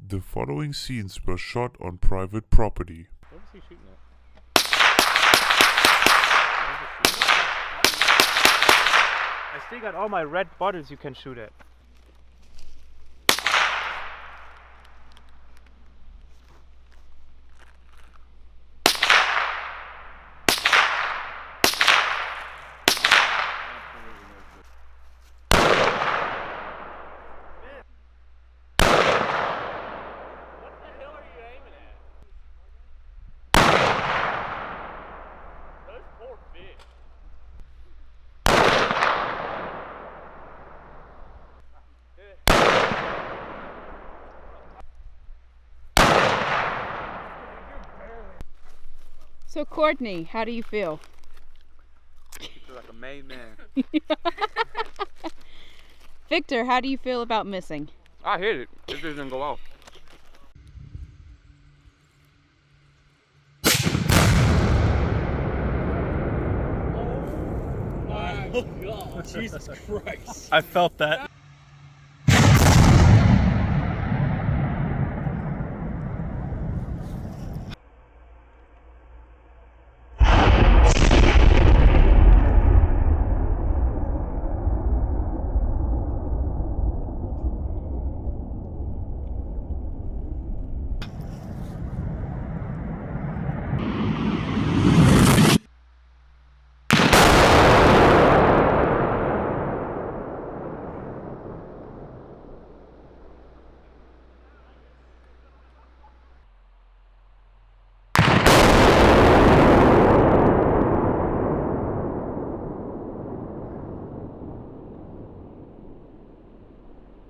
The following scenes were shot on private property. What was he shooting at? I still got all my red bottles you can shoot at. So Courtney, how do you feel? I feel like a made man. Victor, how do you feel about missing? I hit it. It didn't go off. Oh God! Jesus Christ! I felt that.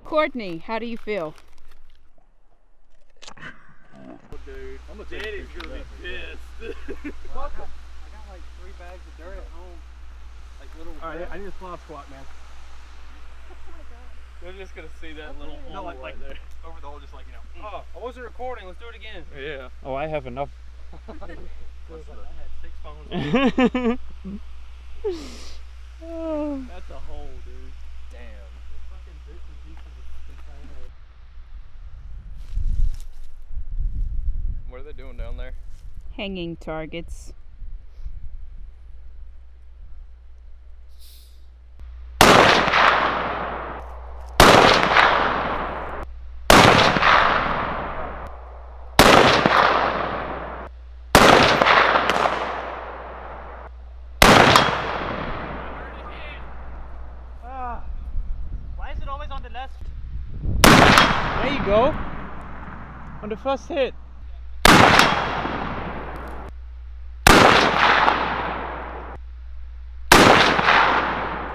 Courtney, how do you feel? Dude, Daddy's gonna be pissed. I got like 3 bags of dirt at home. Like little. Alright, I need a slop squat, man. They're just gonna see that little hole right there. Over the hole, just like, you know. Oh, I wasn't recording. Let's do it again. Yeah. Oh, I have enough. I had 6 phones. That's a hole, dude. Damn. Fucking bits and pieces of container. What are they doing down there? Hanging targets. Why is it always on the left? There you go. On the first hit.